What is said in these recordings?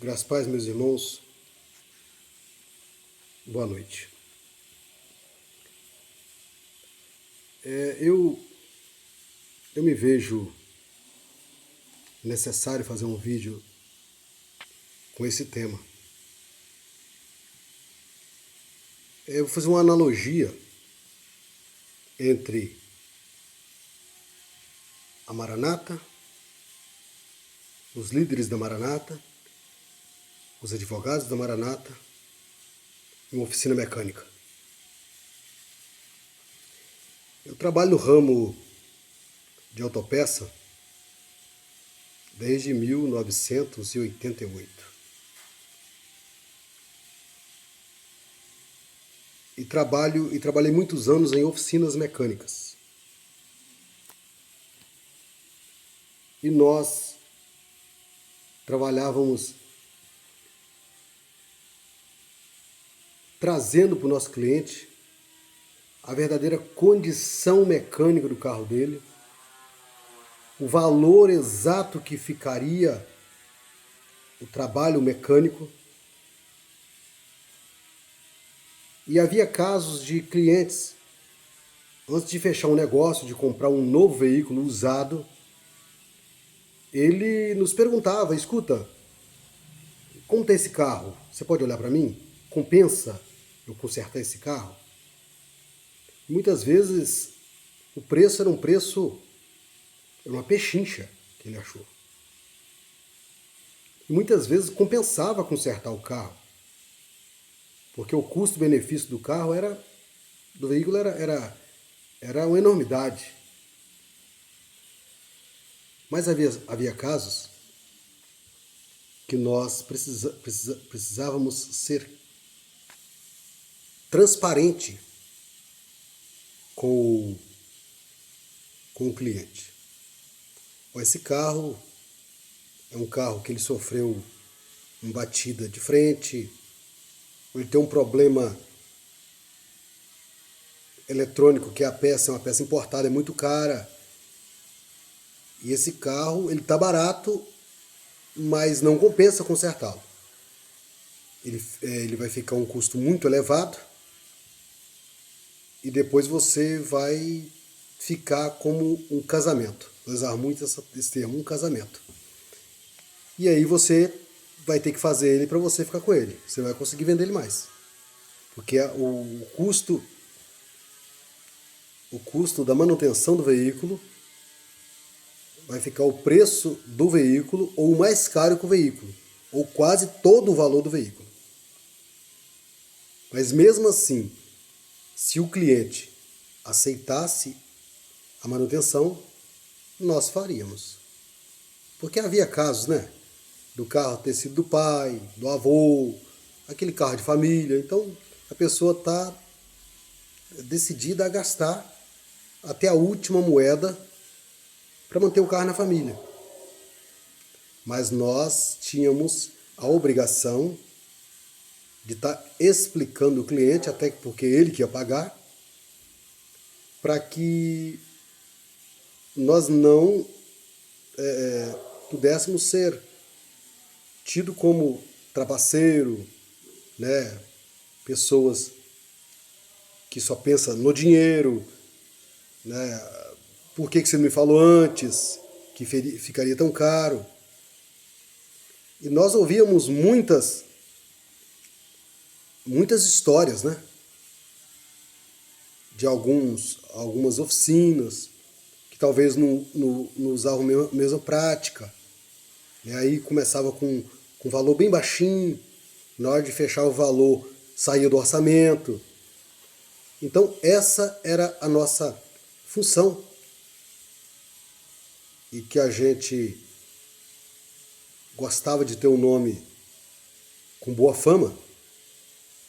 Graças a Deus, meus irmãos, boa noite. Eu me vejo necessário fazer um vídeo com esse tema. Eu vou fazer uma analogia entre a Maranata, os líderes da Maranata, os advogados da Maranata e uma oficina mecânica. Eu trabalho no ramo de autopeça desde 1988. E trabalhei muitos anos em oficinas mecânicas. E nós trabalhávamos trazendo para o nosso cliente a verdadeira condição mecânica do carro dele, o valor exato que ficaria o trabalho mecânico. E havia casos de clientes, antes de fechar um negócio, de comprar um novo veículo usado, ele nos perguntava: escuta, como está esse carro? Você pode olhar para mim? Compensa eu consertar esse carro? Muitas vezes o preço era era uma pechincha que ele achou. E muitas vezes compensava consertar o carro, porque o custo-benefício do carro do veículo era uma enormidade. Mas havia casos que nós precisávamos ser transparente com o cliente. Esse carro é um carro que ele sofreu uma batida de frente, ou ele tem um problema eletrônico, que a peça é uma peça importada, é muito cara. E esse carro, ele está barato, mas não compensa consertá-lo. Ele vai ficar um custo muito elevado e depois você vai ficar como um casamento. Vou usar muito esse termo, um casamento. E aí você vai ter que fazer ele para você ficar com ele. Você vai conseguir vender ele mais. Porque o custo da manutenção do veículo vai ficar o preço do veículo ou mais caro que o veículo, ou quase todo o valor do veículo. Mas mesmo assim, se o cliente aceitasse a manutenção, nós faríamos. Porque havia casos, né? Do carro ter sido do pai, do avô, aquele carro de família. Então a pessoa está decidida a gastar até a última moeda para manter o carro na família. Mas nós tínhamos a obrigação de estar explicando o cliente, até porque ele que ia pagar, para que nós não pudéssemos ser tido como trapaceiro, né? Pessoas que só pensam no dinheiro, né? Por que você não me falou antes que ficaria tão caro? E nós ouvíamos muitas histórias, né? De algumas oficinas que talvez não usavam a mesma prática. E aí começava com um valor bem baixinho, na hora de fechar o valor saía do orçamento. Então essa era a nossa função. E que a gente gostava de ter um nome com boa fama,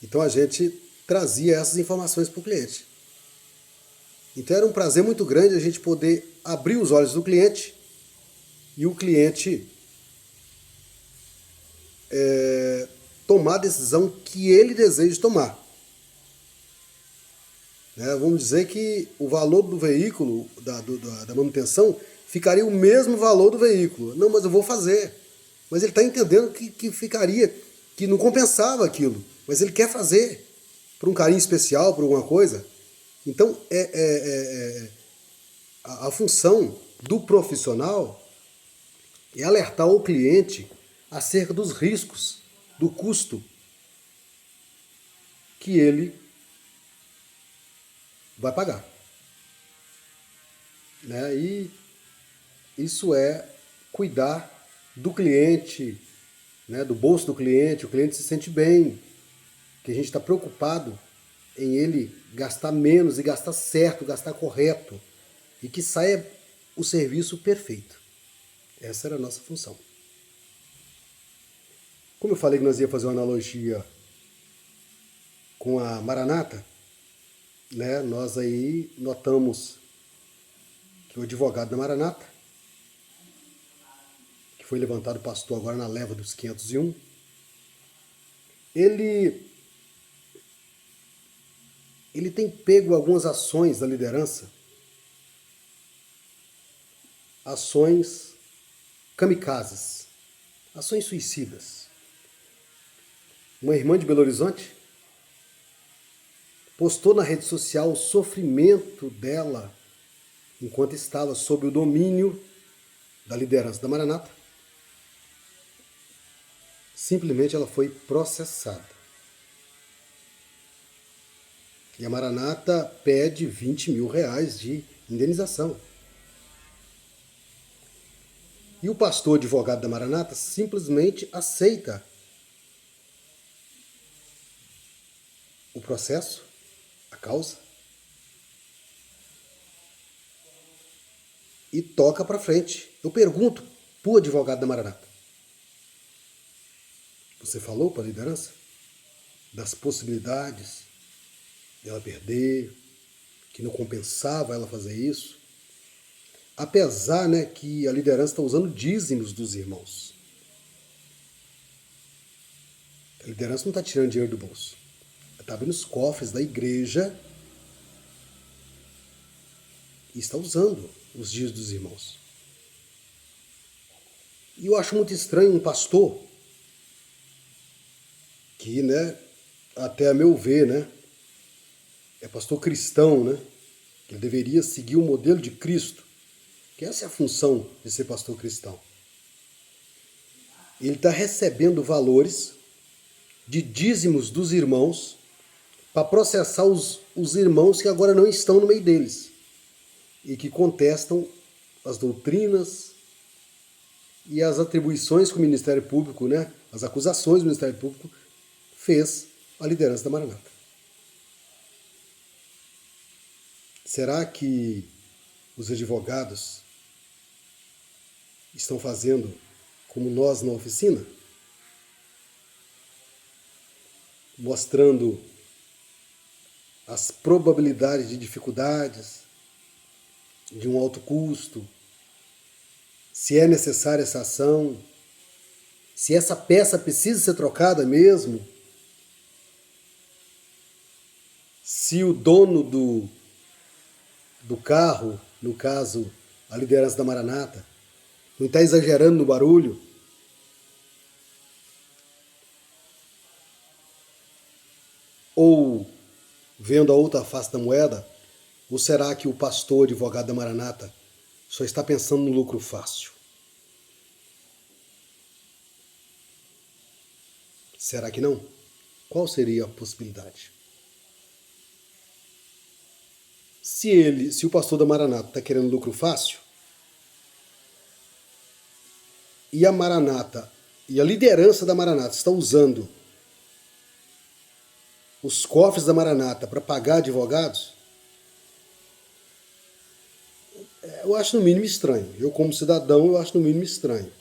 então a gente trazia essas informações para o cliente. Então era um prazer muito grande a gente poder abrir os olhos do cliente e o cliente tomar a decisão que ele deseja tomar. Vamos dizer que o valor do veículo, da manutenção, ficaria o mesmo valor do veículo. Não, mas eu vou fazer. Mas ele está entendendo que ficaria, que não compensava aquilo. Mas ele quer fazer, por um carinho especial, por alguma coisa. Então, a função do profissional é alertar o cliente acerca dos riscos, do custo que ele vai pagar. Né? E isso é cuidar do cliente, né? Do bolso do cliente, o cliente se sente bem, que a gente está preocupado em ele gastar menos e gastar certo, gastar correto, e que saia o serviço perfeito. Essa era a nossa função. Como eu falei que nós ia fazer uma analogia com a Maranata, né, nós aí notamos que o advogado da Maranata, que foi levantado pastor agora na leva dos 501, ele tem pego algumas ações da liderança, ações kamikazes, ações suicidas. Uma irmã de Belo Horizonte postou na rede social o sofrimento dela enquanto estava sob o domínio da liderança da Maranata. Simplesmente ela foi processada. E a Maranata pede 20 mil reais de indenização. E o pastor advogado da Maranata simplesmente aceita o processo, a causa, e toca para frente. Eu pergunto para o advogado da Maranata: você falou para a liderança das possibilidades dela perder, que não compensava ela fazer isso? Apesar, né, que a liderança está usando dízimos dos irmãos. A liderança não está tirando dinheiro do bolso. Ela está abrindo os cofres da igreja e está usando os dízimos dos irmãos. E eu acho muito estranho um pastor que, né, até a meu ver, né, é pastor cristão, né, que ele deveria seguir o modelo de Cristo, que essa é a função de ser pastor cristão. Ele está recebendo valores de dízimos dos irmãos para processar os irmãos que agora não estão no meio deles e que contestam as doutrinas e as atribuições que o Ministério Público, né, as acusações do Ministério Público fez à liderança da Maranata. Será que os advogados estão fazendo como nós na oficina? Mostrando as probabilidades de dificuldades, de um alto custo, se é necessária essa ação, se essa peça precisa ser trocada mesmo, se o dono do carro, no caso a liderança da Maranata, não está exagerando no barulho, ou vendo a outra face da moeda, ou será que o pastor advogado da Maranata só está pensando no lucro fácil? Será que não? Qual seria a possibilidade? Se o pastor da Maranata está querendo lucro fácil, e a Maranata e a liderança da Maranata está usando os cofres da Maranata para pagar advogados, eu acho no mínimo estranho. Eu, como cidadão, eu acho no mínimo estranho.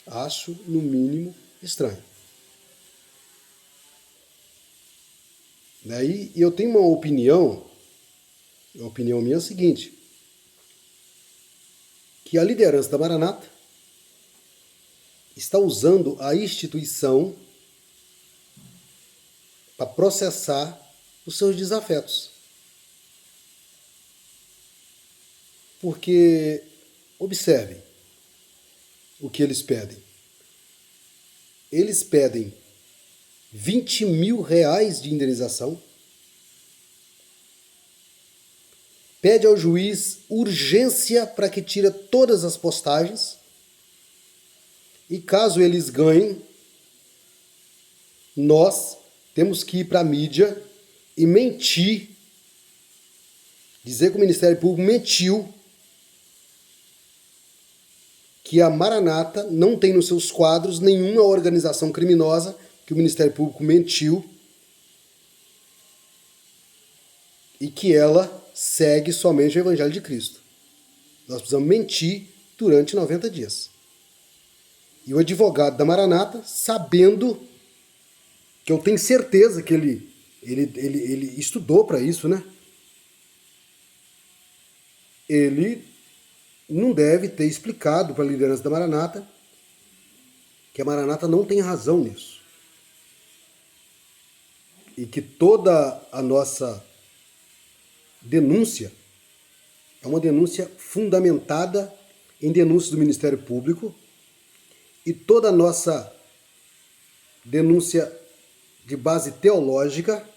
Acho no mínimo estranho. E eu tenho uma opinião, a opinião minha é a seguinte, que a liderança da Maranata está usando a instituição para processar os seus desafetos. Porque, observem o que eles pedem. eles pedem 20 mil reais de indenização, pede ao juiz urgência para que tire todas as postagens, e caso eles ganhem, nós temos que ir para a mídia e mentir, dizer que o Ministério Público mentiu, que a Maranata não tem nos seus quadros nenhuma organização criminosa, que o Ministério Público mentiu, e que ela segue somente o Evangelho de Cristo. Nós precisamos mentir durante 90 dias. E o advogado da Maranata, sabendo que eu tenho certeza que ele estudou para isso, né? Ele não deve ter explicado para a liderança da Maranata que a Maranata não tem razão nisso. E que toda a nossa denúncia é uma denúncia fundamentada em denúncias do Ministério Público, e toda a nossa denúncia de base teológica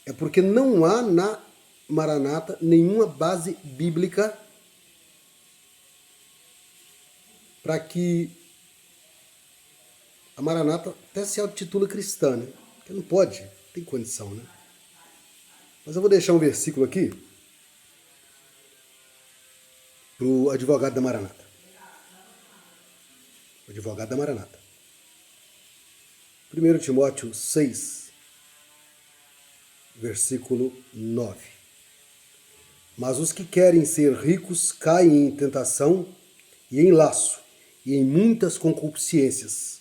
é porque não há na Maranata nenhuma base bíblica para que a Maranata até se autotitula cristã, né? Porque não pode, tem condição, né? Mas eu vou deixar um versículo aqui para o advogado da Maranata. O advogado da Maranata. 1 Timóteo 6, versículo 9. Mas os que querem ser ricos caem em tentação e em laço, e em muitas concupiscências.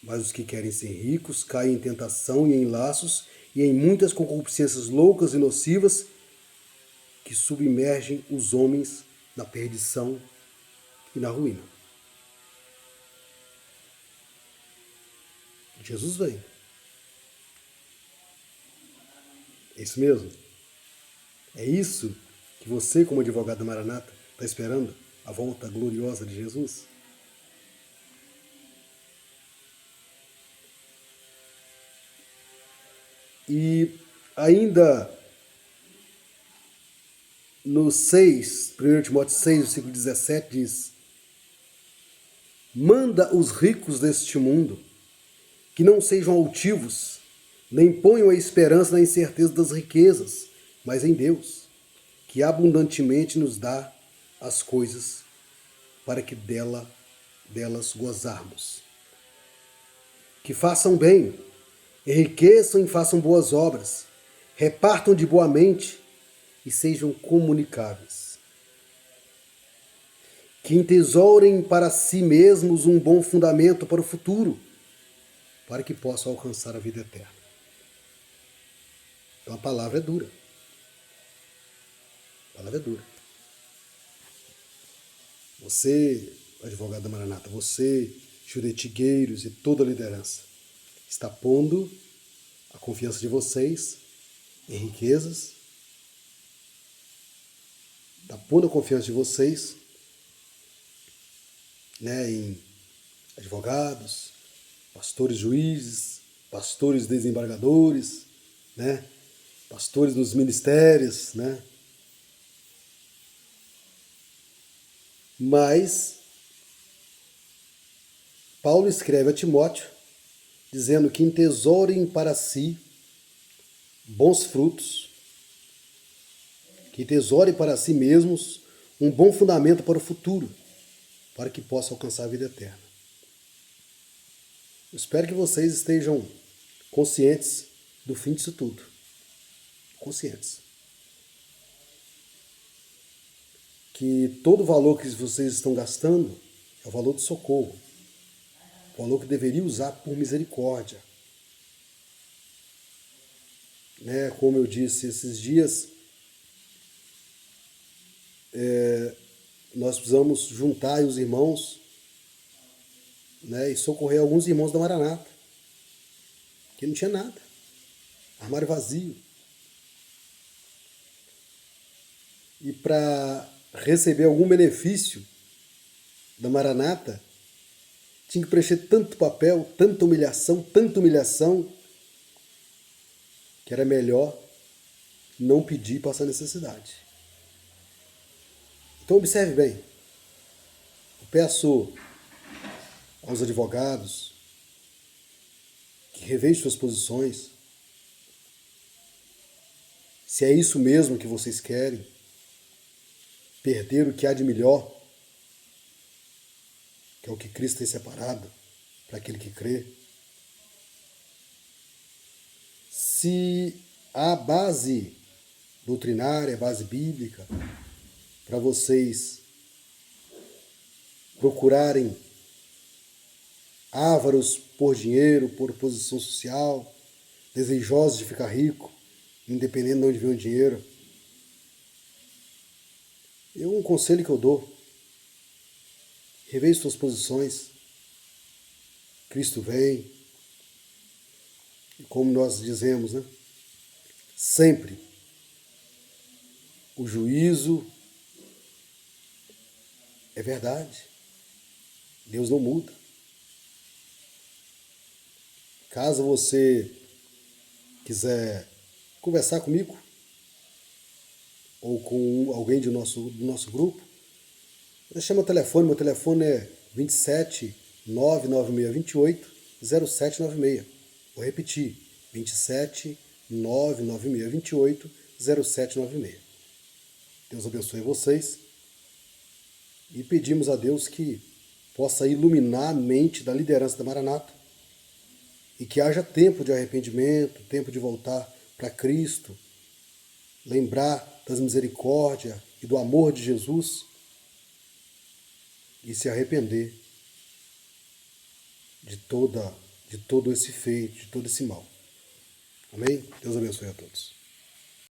Mas os que querem ser ricos caem em tentação e em laços, e em muitas concupiscências loucas e nocivas, que submergem os homens na perdição e na ruína. Jesus vem. É isso mesmo? É isso que você, como advogado da Maranata, está esperando? A volta gloriosa de Jesus? E ainda no 6, 1 Timóteo 6, versículo 17, diz: manda os ricos deste mundo que não sejam altivos, nem ponham a esperança na incerteza das riquezas, mas em Deus, que abundantemente nos dá as coisas para que delas gozarmos. Que façam bem, enriqueçam e façam boas obras, repartam de boa mente e sejam comunicáveis. Que entesourem para si mesmos um bom fundamento para o futuro, para que possam alcançar a vida eterna. Então a palavra é dura. A palavra é dura. Você, advogado da Maranata, você, juretigueiros e toda a liderança, está pondo a confiança de vocês em riquezas, está pondo a confiança de vocês, né, em advogados, pastores juízes, pastores desembargadores, né, pastores dos ministérios, né? Mas Paulo escreve a Timóteo dizendo que entesourem para si bons frutos, que entesourem para si mesmos um bom fundamento para o futuro, para que possa alcançar a vida eterna. Eu espero que vocês estejam conscientes do fim disso tudo. Conscientes. Que todo o valor que vocês estão gastando é o valor de socorro. O valor que deveria usar por misericórdia. Né? Como eu disse esses dias, nós precisamos juntar os irmãos, né, e socorrer alguns irmãos da Maranata, que não tinha nada. Armário vazio. E para receber algum benefício da Maranata tinha que preencher tanto papel, tanta humilhação, que era melhor não pedir e passar necessidade. Então observe bem. Eu peço aos advogados que revejam suas posições, se é isso mesmo que vocês querem, perder o que há de melhor, que é o que Cristo tem separado para aquele que crê. Se há base doutrinária, base bíblica, para vocês procurarem ávaros por dinheiro, por posição social, desejosos de ficar rico, independente de onde vem o dinheiro, um conselho que eu dou: reveja suas posições. Cristo vem, e como nós dizemos, né? Sempre o juízo é verdade. Deus não muda. Caso você quiser conversar comigo ou com alguém do nosso grupo, deixa meu telefone é 27 99628 0796. Vou repetir, 27 99628 0796. Deus abençoe vocês e pedimos a Deus que possa iluminar a mente da liderança da Maranata e que haja tempo de arrependimento, tempo de voltar para Cristo, lembrar das misericórdias e do amor de Jesus e se arrepender de todo esse feito, de todo esse mal. Amém? Deus abençoe a todos.